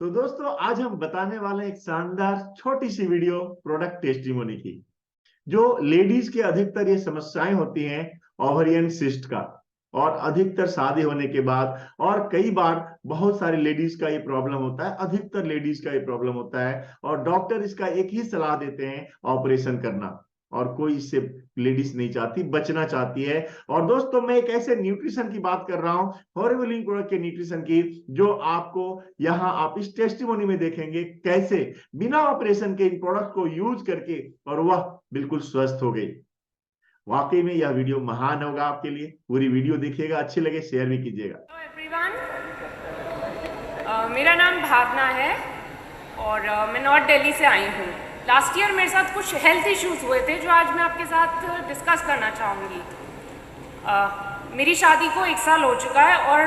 तो दोस्तों आज हम बताने वाले हैं एक शानदार छोटी सी वीडियो प्रोडक्ट टेस्टिमोनी की। जो लेडीज के अधिकतर ये समस्याएं होती हैं ओवरियन सिस्ट का, और अधिकतर शादी होने के बाद, और कई बार बहुत सारे लेडीज का ये प्रॉब्लम होता है, अधिकतर लेडीज का ये प्रॉब्लम होता है और डॉक्टर इसका एक ही सलाह देते हैं, ऑपरेशन करना। और कोई इससे लेडीज नहीं चाहती, बचना चाहती है। और दोस्तों मैं एक ऐसे न्यूट्रिशन की बात कर रहा हूं, हॉर्बिलिंग प्रोडक्ट के न्यूट्रिशन की, जो आपको यहाँ आप इस टेस्टिमोनी में देखेंगे कैसे बिना ऑपरेशन के इन प्रोडक्ट को यूज करके और वह बिल्कुल स्वस्थ हो गई। वाकई में यह वीडियो महान होगा आपके लिए। पूरी वीडियो देखिएगा, अच्छी लगे शेयर भी कीजिएगा। हेलो एवरीवन, मेरा नाम भावना है और मैं नॉर्थ दिल्ली से आई हूँ। लास्ट ईयर मेरे साथ कुछ हेल्थ इश्यूज हुए थे जो आज मैं आपके साथ डिस्कस करना चाहूँगी। मेरी शादी को 1 साल हो चुका है और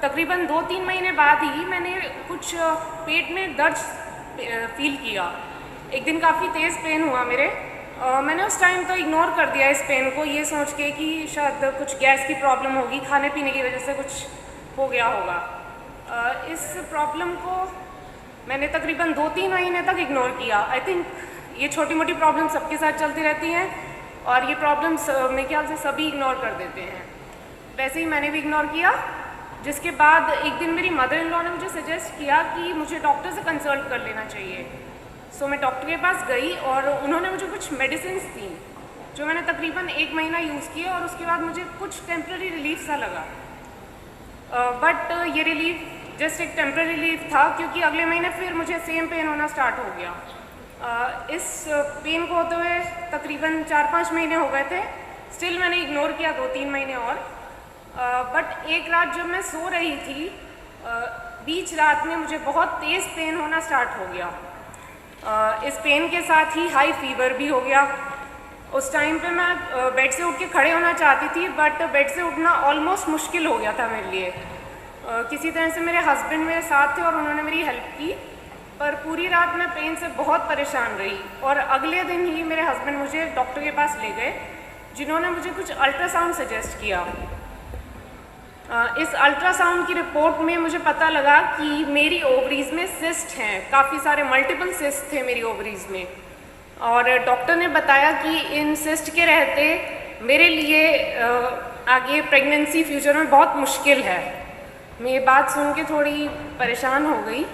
तकरीबन 2-3 महीने बाद ही मैंने कुछ पेट में दर्द फील किया। एक दिन काफ़ी तेज़ पेन हुआ मेरे। मैंने उस टाइम तो इग्नोर कर दिया इस पेन को, ये सोच के कि शायद कुछ गैस की प्रॉब्लम होगी, खाने पीने की वजह से कुछ हो गया होगा। इस प्रॉब्लम को मैंने तकरीबन 2-3 महीने तक इग्नोर किया। आई थिंक ये छोटी मोटी प्रॉब्लम सबके साथ चलती रहती हैं और ये प्रॉब्लम्स मेरे ख्याल से सभी इग्नोर कर देते हैं। वैसे ही मैंने भी इग्नोर किया, जिसके बाद एक दिन मेरी मदर इन लॉ ने मुझे सजेस्ट किया कि मुझे डॉक्टर से कंसल्ट कर लेना चाहिए। सो मैं डॉक्टर के पास गई और उन्होंने मुझे कुछ मेडिसिन दी जो मैंने तकरीबन 1 महीना यूज़ किए और उसके बाद मुझे कुछ टेम्प्रेरी रिलीफ सा लगा। बट ये रिलीफ जस्ट एक टेम्प्रेरी रिलीफ था, क्योंकि अगले महीने फिर मुझे सेम पेन होना स्टार्ट हो गया। इस पेन को होते हुए तकरीबन 4-5 महीने हो गए थे। स्टिल मैंने इग्नोर किया 2-3 महीने और। बट एक रात जब मैं सो रही थी, बीच रात में मुझे बहुत तेज़ पेन होना स्टार्ट हो गया। इस पेन के साथ ही हाई फीवर भी हो गया। उस टाइम पे मैं बेड से उठ के खड़े होना चाहती थी, बट बेड से उठना ऑलमोस्ट मुश्किल हो गया था मेरे लिए। किसी तरह से मेरे हस्बैंड मेरे साथ थे और उन्होंने मेरी हेल्प की, पर पूरी रात मैं पेन से बहुत परेशान रही। और अगले दिन ही मेरे हस्बैंड मुझे डॉक्टर के पास ले गए, जिन्होंने मुझे कुछ अल्ट्रासाउंड सजेस्ट किया। इस अल्ट्रासाउंड की रिपोर्ट में मुझे पता लगा कि मेरी ओवरीज में सिस्ट हैं, काफ़ी सारे मल्टीपल सिस्ट थे मेरी ओवरीज में। और डॉक्टर ने बताया कि इन सिस्ट के रहते मेरे लिए आगे प्रेगनेंसी फ्यूचर में बहुत मुश्किल है। मैं ये बात सुन के थोड़ी परेशान हो गई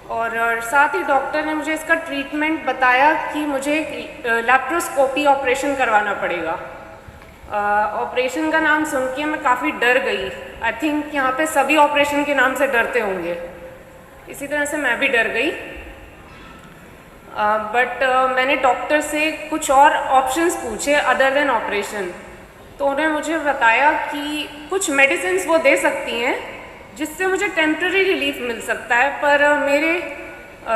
और साथ ही डॉक्टर ने मुझे इसका ट्रीटमेंट बताया कि मुझे लैप्रोस्कोपी ऑपरेशन करवाना पड़ेगा। ऑपरेशन का नाम सुन के मैं काफ़ी डर गई। आई थिंक यहाँ पे सभी ऑपरेशन के नाम से डरते होंगे, इसी तरह से मैं भी डर गई। बट मैंने डॉक्टर से कुछ और ऑप्शंस पूछे अदर देन ऑपरेशन, तो उन्होंने मुझे बताया कि कुछ मेडिसिन वो दे सकती हैं जिससे मुझे टेम्प्रेरी रिलीफ मिल सकता है, पर मेरे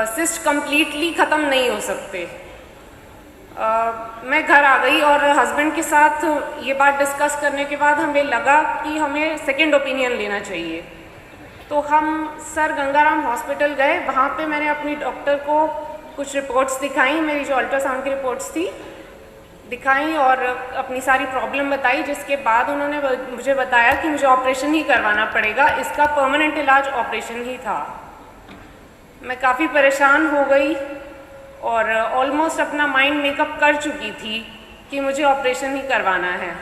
सिस्ट कम्प्लीटली ख़त्म नहीं हो सकते। मैं घर आ गई और हस्बैंड के साथ ये बात डिस्कस करने के बाद हमें लगा कि हमें सेकंड ओपिनियन लेना चाहिए। तो हम सर गंगाराम हॉस्पिटल गए। वहाँ पे मैंने अपनी डॉक्टर को कुछ रिपोर्ट्स दिखाई, मेरी जो अल्ट्रासाउंड की रिपोर्ट्स थी दिखाई और अपनी सारी प्रॉब्लम बताई, जिसके बाद उन्होंने मुझे बताया कि मुझे ऑपरेशन ही करवाना पड़ेगा। इसका परमानेंट इलाज ऑपरेशन ही था। मैं काफ़ी परेशान हो गई और ऑलमोस्ट अपना माइंड मेकअप कर चुकी थी कि मुझे ऑपरेशन ही करवाना है।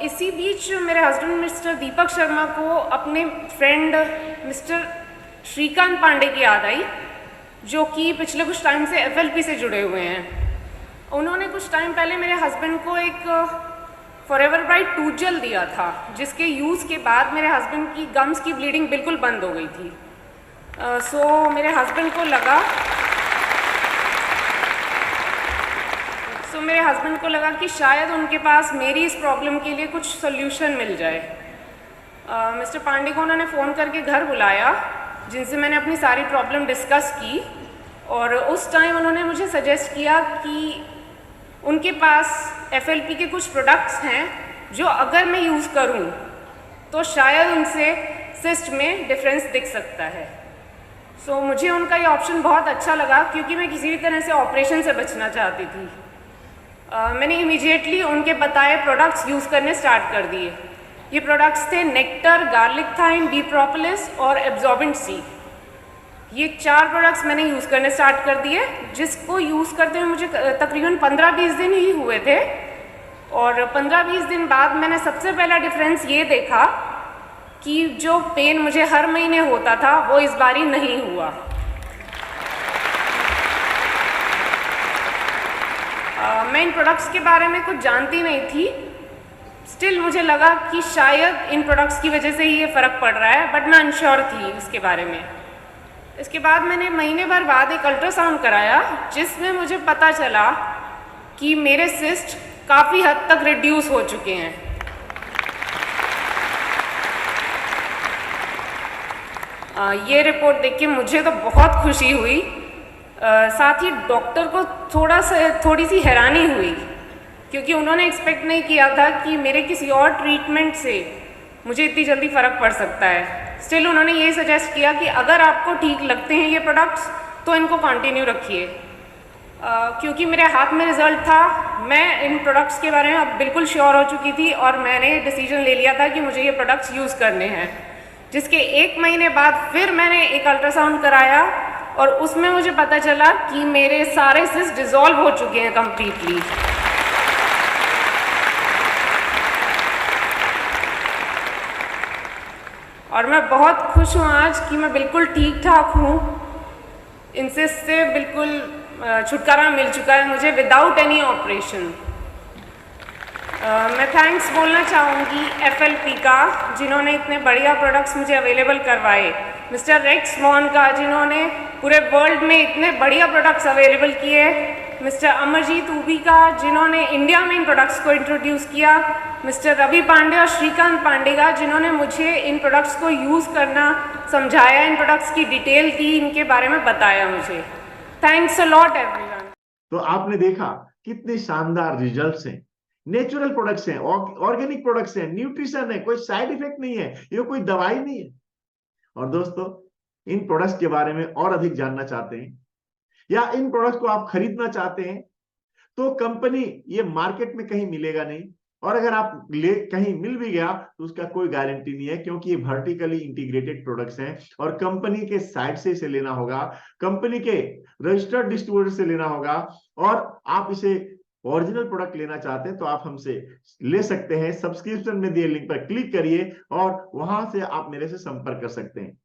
इसी बीच मेरे हस्बैंड मिस्टर दीपक शर्मा को अपने फ्रेंड मिस्टर श्रीकांत पांडे की याद आई, जो कि पिछले कुछ टाइम से FLP से जुड़े हुए हैं। उन्होंने कुछ टाइम पहले मेरे हस्बैंड को एक फॉरएवर ब्राइट टूथ जेल दिया था, जिसके यूज़ के बाद मेरे हस्बैंड की गम्स की ब्लीडिंग बिल्कुल बंद हो गई थी। सो मेरे हस्बैंड को लगा कि शायद उनके पास मेरी इस प्रॉब्लम के लिए कुछ सोल्यूशन मिल जाए। मिस्टर पांडे को उन्होंने फ़ोन करके घर बुलाया, जिनसे मैंने अपनी सारी प्रॉब्लम डिस्कस की। और उस टाइम उन्होंने मुझे सजेस्ट किया कि उनके पास FLP के कुछ प्रोडक्ट्स हैं जो अगर मैं यूज़ करूं तो शायद उनसे सिस्ट में डिफरेंस दिख सकता है। सो मुझे उनका ये ऑप्शन बहुत अच्छा लगा, क्योंकि मैं किसी भी तरह से ऑपरेशन से बचना चाहती थी। मैंने इमीडिएटली उनके बताए प्रोडक्ट्स यूज़ करने स्टार्ट कर दिए। ये प्रोडक्ट्स थे नेक्टर, गार्लिक थाइन, बी प्रोपोलिस और एब्जॉर्बेंट सी। ये 4 प्रोडक्ट्स मैंने यूज़ करने स्टार्ट कर दिए, जिसको यूज़ करते हुए मुझे तकरीबन 15-20 दिन ही हुए थे। और 15-20 दिन बाद मैंने सबसे पहला डिफरेंस ये देखा कि जो पेन मुझे हर महीने होता था वो इस बारी नहीं हुआ। मैं इन प्रोडक्ट्स के बारे में कुछ जानती नहीं थी, स्टिल मुझे लगा कि शायद इन प्रोडक्ट्स की वजह से ही ये फ़र्क पड़ रहा है, बट मैं अनश्योर थी इसके बारे में। इसके बाद मैंने महीने भर बाद एक अल्ट्रासाउंड कराया, जिसमें मुझे पता चला कि मेरे सिस्ट काफ़ी हद तक रिड्यूस हो चुके हैं। ये रिपोर्ट देख के मुझे तो बहुत खुशी हुई, साथ ही डॉक्टर को थोड़ी सी हैरानी हुई, क्योंकि उन्होंने एक्सपेक्ट नहीं किया था कि मेरे किसी और ट्रीटमेंट से मुझे इतनी जल्दी फ़र्क पड़ सकता है। स्टिल उन्होंने ये सजेस्ट किया कि अगर आपको ठीक लगते हैं ये प्रोडक्ट्स तो इनको कंटिन्यू रखिए। क्योंकि मेरे हाथ में रिज़ल्ट था, मैं इन प्रोडक्ट्स के बारे में अब बिल्कुल श्योर हो चुकी थी और मैंने डिसीजन ले लिया था कि मुझे ये प्रोडक्ट्स यूज़ करने हैं। जिसके 1 महीने बाद फिर मैंने एक अल्ट्रासाउंड कराया और उसमें मुझे पता चला कि मेरे सारे सिस्ट डिज़ोल्व हो चुके हैं कम्प्लीटली। और मैं बहुत खुश हूँ आज कि मैं बिल्कुल ठीक ठाक हूँ, इन सिस्ट से बिल्कुल छुटकारा मिल चुका है मुझे विदाउट एनी ऑपरेशन। मैं थैंक्स बोलना चाहूँगी FLP का, जिन्होंने इतने बढ़िया प्रोडक्ट्स मुझे अवेलेबल करवाए, मिस्टर रेक्स वॉन का, जिन्होंने पूरे वर्ल्ड में इतने बढ़िया प्रोडक्ट्स अवेलेबल किए, मिस्टर अमरजीत उबी का, जिन्होंने इंडिया में इन प्रोडक्ट्स को इंट्रोड्यूस किया, मिस्टर रवि पांडे और श्रीकांत पांडे का, जिन्होंने मुझे इन प्रोडक्ट्स को यूज़ करना समझाया, इन प्रोडक्ट्स की डिटेल दी, इनके बारे में बताया मुझे। Thanks a lot everyone. तो आपने देखा कितने शानदार रिजल्ट्स हैं, नेचुरल प्रोडक्ट्स हैं, ऑर्गेनिक प्रोडक्ट्स हैं, न्यूट्रिशन है, कोई साइड इफेक्ट नहीं है, ये कोई दवाई नहीं है। और दोस्तों, इन प्रोडक्ट्स के बारे में और अधिक जानना चाहते हैं या इन प्रोडक्ट्स को आप खरीदना चाहते हैं तो कंपनी ये मार्केट में कहीं मिलेगा नहीं, और अगर आप कहीं मिल भी गया तो उसका कोई गारंटी नहीं है, क्योंकि ये वर्टिकली इंटीग्रेटेड प्रोडक्ट्स हैं और कंपनी के साइड से इसे लेना होगा, कंपनी के रजिस्टर्ड डिस्ट्रीब्यूटर से लेना होगा। और आप इसे ओरिजिनल प्रोडक्ट लेना चाहते हैं तो आप हमसे ले सकते हैं। सब्सक्रिप्शन में दिए लिंक पर क्लिक करिए और वहां से आप मेरे से संपर्क कर सकते हैं।